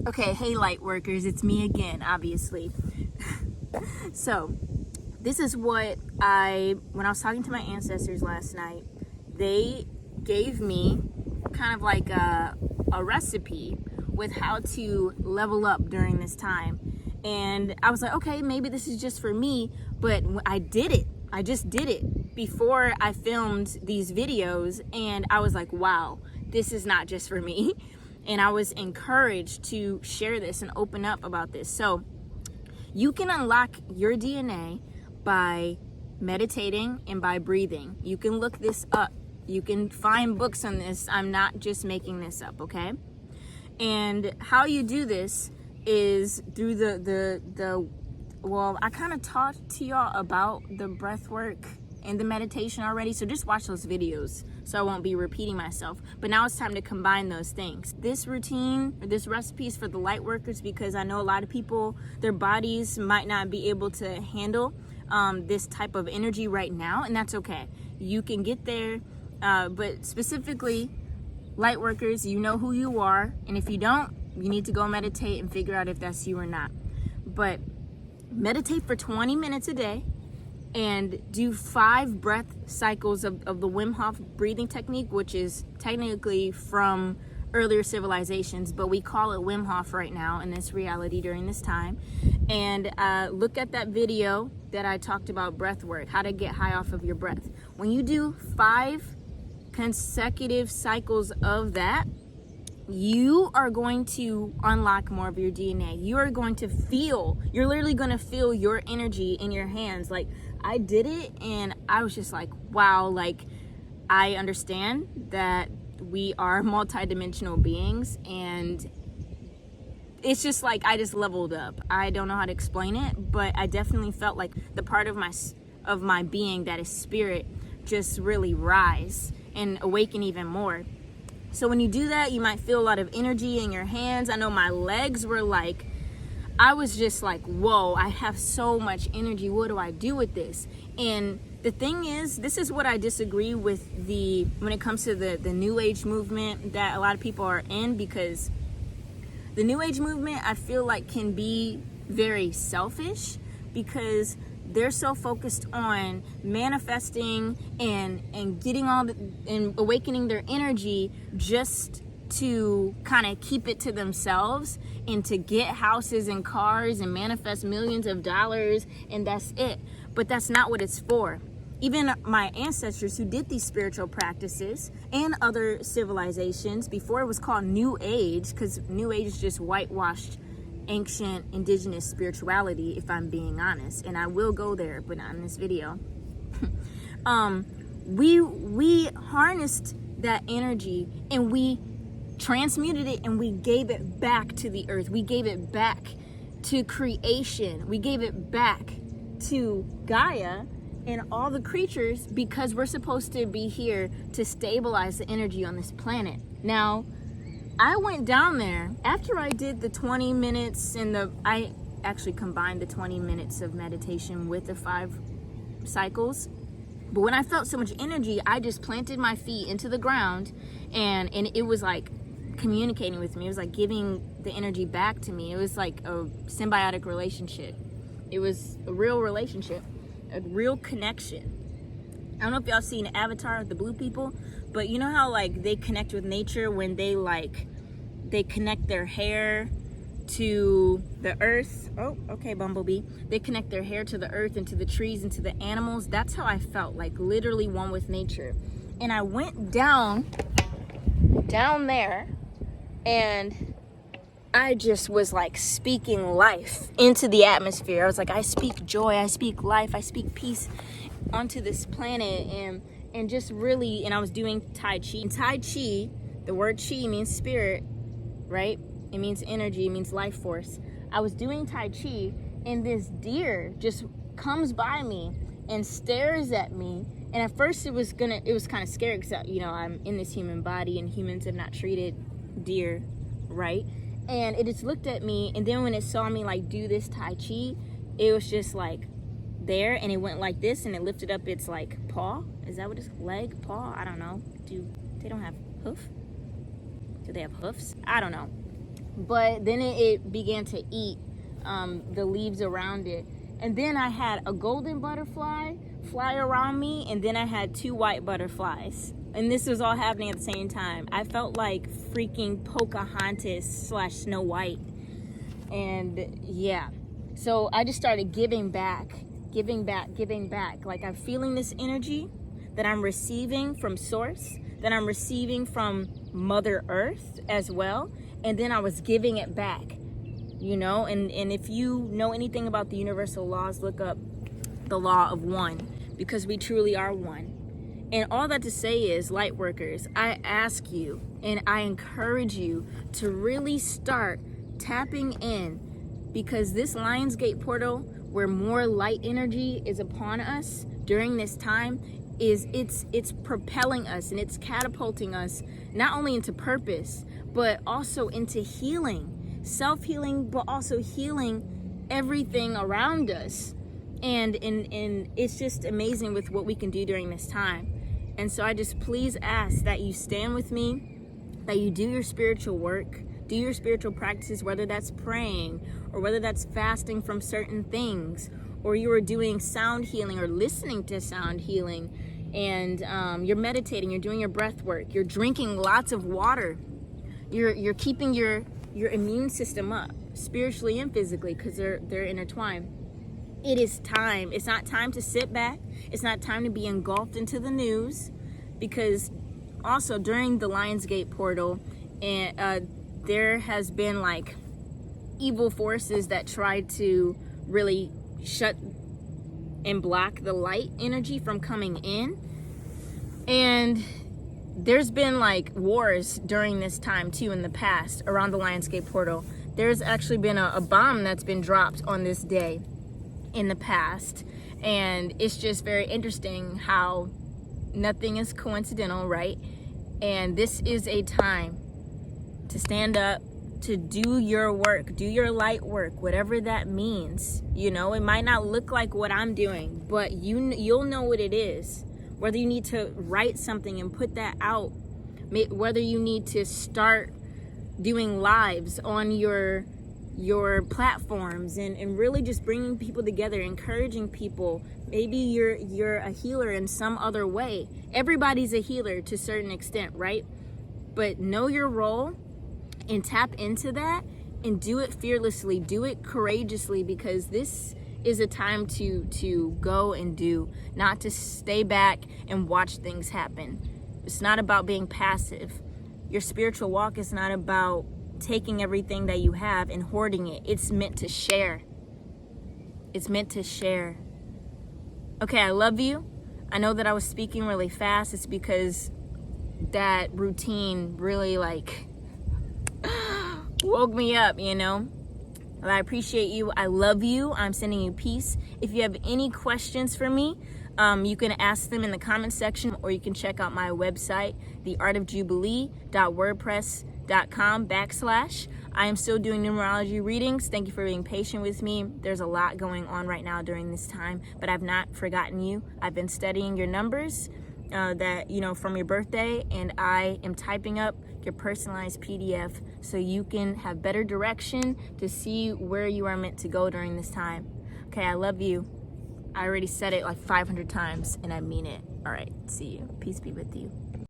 Okay, hey light workers, it's me again, obviously. So, this is what when I was talking to my ancestors last night, they gave me kind of like a recipe with how to level up during this time. And I was like, okay, maybe this is just for me, but I did it. I just did it before I filmed these videos, and I was like, wow, this is not just for me. And I was encouraged to share this and open up about this. So you can unlock your DNA by meditating and by breathing. You can look this up. You can find books on this. I'm not just making this up, okay? And how you do this is through well, I kind of talked to y'all about the breath work and the meditation already, so just watch those videos so I won't be repeating myself. But now it's time to combine those things. This routine, or this recipe, is for the light workers because I know a lot of people, their bodies might not be able to handle this type of energy right now, and that's okay. You can get there, but specifically, light workers, you know who you are, and if you don't, you need to go meditate and figure out if that's you or not. But meditate for 20 minutes a day and do 5 breath cycles of the Wim Hof breathing technique, which is technically from earlier civilizations, but we call it Wim Hof right now in this reality during this time. And look at that video that I talked about breath work, how to get high off of your breath. When you do 5 consecutive cycles of that, you are going to unlock more of your DNA. You are going to feel, you're literally going to feel your energy in your hands. Like, I did it and I was just like, wow, like, I understand that we are multidimensional beings, and it's just like I just leveled up. I don't know how to explain it, but I definitely felt like the part of my being that is spirit just really rise and awaken even more. So when you do that, you might feel a lot of energy in your hands. I know my legs were like, I was just like, whoa, I have so much energy. What do I do with this? And the thing is, this is what I disagree with when it comes to the New Age movement that a lot of people are in, because the New Age movement, I feel like, can be very selfish because they're so focused on manifesting and getting and awakening their energy just to kind of keep it to themselves and to get houses and cars and manifest millions of dollars, and that's it. But that's not what it's for. Even my ancestors who did these spiritual practices and other civilizations before it was called New Age, because New Age is just whitewashed ancient indigenous spirituality, if I'm being honest, and I will go there, but not in this video. We harnessed that energy and we transmuted it and we gave it back to the earth. We gave it back to creation. We gave it back to Gaia and all the creatures, because we're supposed to be here to stabilize the energy on this planet. Now, I went down there after I did the 20 minutes I actually combined the 20 minutes of meditation with the 5 cycles. But when I felt so much energy, I just planted my feet into the ground and it was like communicating with me. It was like giving the energy back to me. It was like a symbiotic relationship. It was a real relationship, a real connection. I don't know if y'all seen Avatar, the blue people, but you know how like they connect with nature when they connect their hair to the earth. Oh, okay, Bumblebee. They connect their hair to the earth and to the trees and to the animals. That's how I felt, like literally one with nature. And I went down there and I just was like speaking life into the atmosphere. I was like, I speak joy, I speak life, I speak peace onto this planet, and just really, and I was doing Tai Chi. And Tai Chi, the word Chi means spirit, right? It means energy, it means life force. I was doing Tai Chi and this deer just comes by me and stares at me. And at first it was kind of scary because, I'm in this human body and humans have not treated deer right. And it just looked at me, and then when it saw me like do this Tai Chi, it was just like there, and it went like this, and it lifted up its like paw. Is that what it's leg, paw? I don't know. They don't have hoof? Do they have hoofs? I don't know. but then it began to eat the leaves around it. And then I had a golden butterfly fly around me, and then I had 2 white butterflies. And this was all happening at the same time. I felt like freaking Pocahontas / Snow White. And yeah, so I just started giving back. Like, I'm feeling this energy that I'm receiving from Source, that I'm receiving from Mother Earth as well. And then I was giving it back, you know. And if you know anything about the universal laws, look up the law of one, because we truly are one. And all that to say is, light workers, I ask you and I encourage you to really start tapping in, because this Lionsgate portal, where more light energy is upon us during this time, it's propelling us and it's catapulting us not only into purpose, but also into healing, self-healing, but also healing everything around us. And it's just amazing with what we can do during this time. And so I just please ask that you stand with me, that you do your spiritual work, do your spiritual practices, whether that's praying or whether that's fasting from certain things, or you are doing sound healing or listening to sound healing, and you're meditating, you're doing your breath work, you're drinking lots of water, you're keeping your immune system up spiritually and physically, because they're intertwined. It is time. It's not time to sit back. It's not time to be engulfed into the news, because also during the Lionsgate portal, and there has been like evil forces that try to really shut and block the light energy from coming in. And there's been like wars during this time too in the past around the Lionsgate portal. There's actually been a bomb that's been dropped on this day in the past, and it's just very interesting how nothing is coincidental, right? And this is a time to stand up, to do your work, do your light work, whatever that means. You know, it might not look like what I'm doing, but you'll know what it is. Whether you need to write something and put that out, whether you need to start doing lives on your platforms, and really just bringing people together, encouraging people. Maybe you're a healer in some other way. Everybody's a healer to a certain extent, right? But know your role and tap into that, and do it fearlessly, do it courageously, because this is a time to go and do, not to stay back and watch things happen. It's not about being passive. Your spiritual walk is not about taking everything that you have and hoarding it. It's meant to share. It's meant to share. Okay, I love you. I know that I was speaking really fast. It's because that routine really like woke me up, you know. Well, I appreciate you. I love you. I'm sending you peace. If you have any questions for me, you can ask them in the comment section, or you can check out my website, theartofjubilee.wordpress.com/. I am still doing numerology readings. Thank you for being patient with me. There's a lot going on right now during this time, but I've not forgotten you. I've been studying your numbers that, you know, from your birthday, and I am typing up your personalized PDF so you can have better direction to see where you are meant to go during this time. Okay, I love you. I already said it like 500 times, and I mean it. All right, see you. Peace be with you.